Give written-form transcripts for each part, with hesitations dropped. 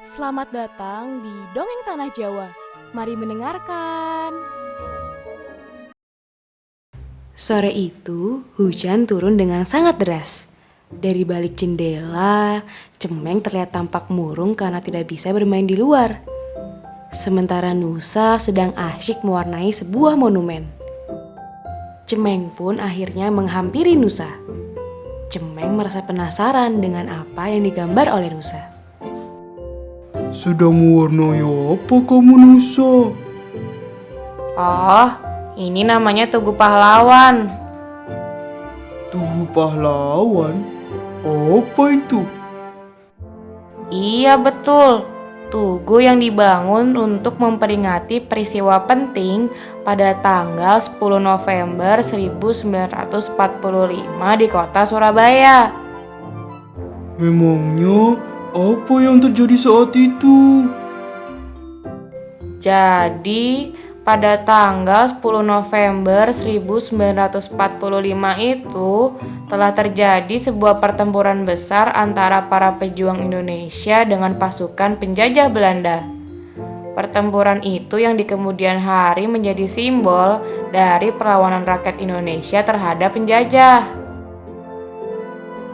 Selamat datang di Dongeng Tanah Jawa. Mari mendengarkan. Sore itu, hujan turun dengan sangat deras. Dari balik jendela, Cemeng terlihat tampak murung karena tidak bisa bermain di luar. Sementara Nusa sedang asyik mewarnai sebuah monumen. Cemeng pun akhirnya menghampiri Nusa. Cemeng merasa penasaran dengan apa yang digambar oleh Nusa. Sedang mewarnai apa kamu, Nusa? Oh, ini namanya Tugu Pahlawan. Tugu pahlawan? Apa itu? Iya betul, tugu yang dibangun untuk memperingati peristiwa penting pada tanggal 10 November 1945 di kota Surabaya. Memangnya apa yang terjadi saat itu? Jadi, pada tanggal 10 November 1945 itu telah terjadi sebuah pertempuran besar antara para pejuang Indonesia dengan pasukan penjajah Belanda. Pertempuran itu yang di kemudian hari menjadi simbol dari perlawanan rakyat Indonesia terhadap penjajah.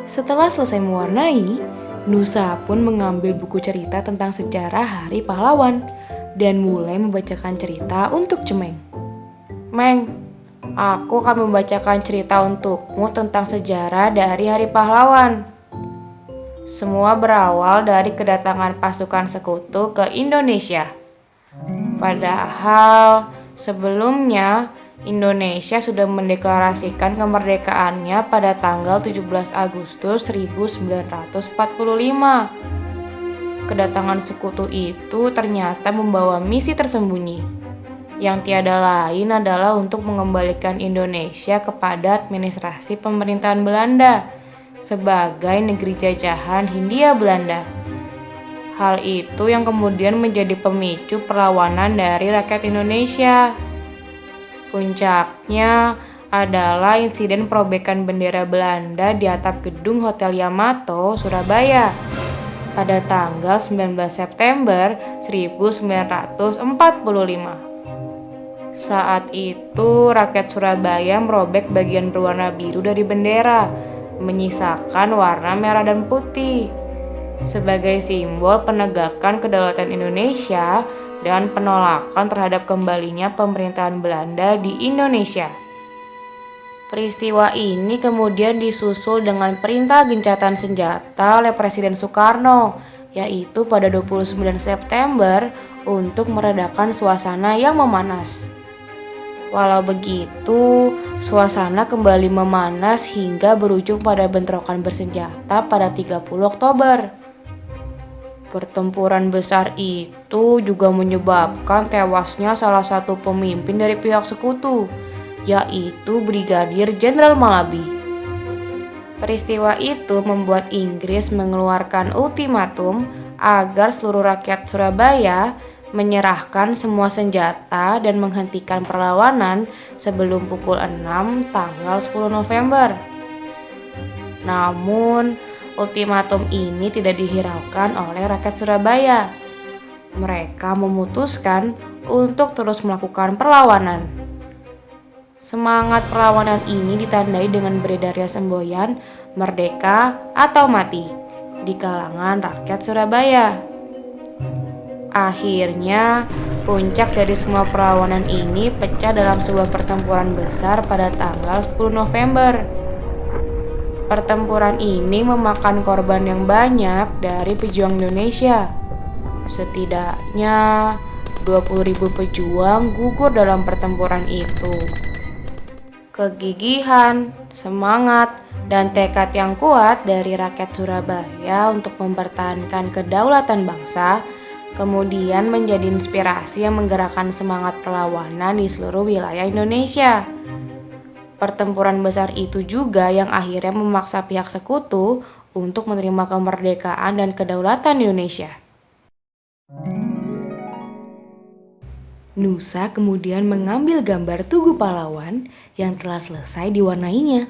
Setelah selesai mewarnai, Nusa pun mengambil buku cerita tentang sejarah Hari Pahlawan dan mulai membacakan cerita untuk Cemeng. Meng, aku akan membacakan cerita untukmu tentang sejarah dari Hari Pahlawan. Semua berawal dari kedatangan pasukan sekutu ke Indonesia. Padahal sebelumnya Indonesia sudah mendeklarasikan kemerdekaannya pada tanggal 17 Agustus 1945. Kedatangan sekutu itu ternyata membawa misi tersembunyi, yang tiada lain adalah untuk mengembalikan Indonesia kepada administrasi pemerintahan Belanda sebagai negeri jajahan Hindia Belanda. Hal itu yang kemudian menjadi pemicu perlawanan dari rakyat Indonesia. Puncaknya adalah insiden perobekan bendera Belanda di atap gedung Hotel Yamato, Surabaya pada tanggal 19 September 1945. Saat itu rakyat Surabaya merobek bagian berwarna biru dari bendera, menyisakan warna merah dan putih sebagai simbol penegakan kedaulatan Indonesia dan penolakan terhadap kembalinya pemerintahan Belanda di Indonesia. Peristiwa ini kemudian disusul dengan perintah gencatan senjata oleh Presiden Soekarno, yaitu pada 29 September untuk meredakan suasana yang memanas. Walau begitu, suasana kembali memanas hingga berujung pada bentrokan bersenjata pada 30 Oktober. Pertempuran besar itu juga menyebabkan tewasnya salah satu pemimpin dari pihak sekutu, yaitu Brigadir Jenderal Malabi. Peristiwa itu membuat Inggris mengeluarkan ultimatum agar seluruh rakyat Surabaya menyerahkan semua senjata dan menghentikan perlawanan sebelum pukul 6 tanggal 10 November. Namun, ultimatum ini tidak dihiraukan oleh rakyat Surabaya. Mereka memutuskan untuk terus melakukan perlawanan. Semangat perlawanan ini ditandai dengan beredarnya semboyan "Merdeka atau Mati" di kalangan rakyat Surabaya. Akhirnya, puncak dari semua perlawanan ini pecah dalam sebuah pertempuran besar pada tanggal 10 November. Pertempuran ini memakan korban yang banyak dari pejuang Indonesia. Setidaknya 20.000 pejuang gugur dalam pertempuran itu. Kegigihan, semangat, dan tekad yang kuat dari rakyat Surabaya untuk mempertahankan kedaulatan bangsa kemudian menjadi inspirasi yang menggerakkan semangat perlawanan di seluruh wilayah Indonesia. Pertempuran besar itu juga yang akhirnya memaksa pihak sekutu untuk menerima kemerdekaan dan kedaulatan Indonesia. Nusa kemudian mengambil gambar Tugu Pahlawan yang telah selesai diwarnainya.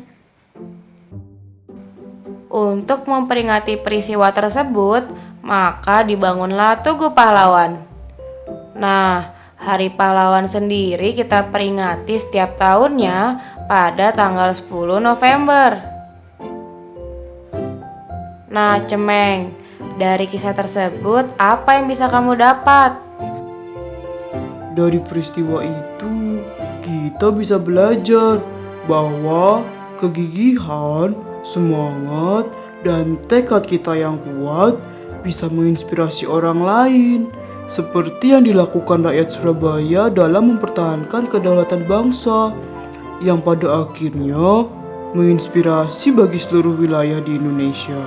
Untuk memperingati peristiwa tersebut, Maka dibangunlah Tugu Pahlawan. Nah, Hari Pahlawan sendiri kita peringati setiap tahunnya pada tanggal 10 November. Nah, Cemeng, dari kisah tersebut apa yang bisa kamu dapat? Dari peristiwa itu, kita bisa belajar bahwa kegigihan, semangat, dan tekad kita yang kuat bisa menginspirasi orang lain. Seperti yang dilakukan rakyat Surabaya dalam mempertahankan kedaulatan bangsa, yang pada akhirnya menginspirasi bagi seluruh wilayah di Indonesia.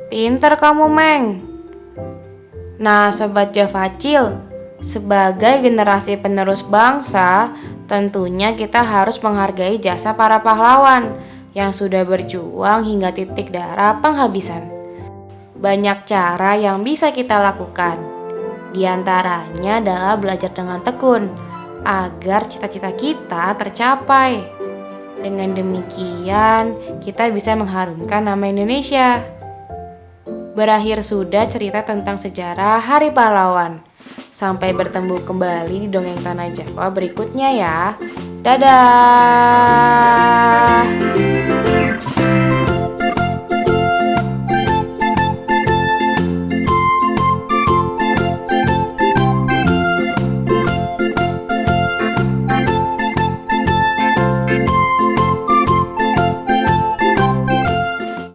Pinter kamu, Meng. Nah, Sobat Javacil, sebagai generasi penerus bangsa, tentunya kita harus menghargai jasa para pahlawan yang sudah berjuang hingga titik darah penghabisan. Banyak cara yang bisa kita lakukan. Di antaranya adalah belajar dengan tekun agar cita-cita kita tercapai. Dengan demikian, kita bisa mengharumkan nama Indonesia. Berakhir sudah cerita tentang sejarah Hari Pahlawan. Sampai bertemu kembali di Dongeng Tanah Jawa berikutnya ya. Dadah!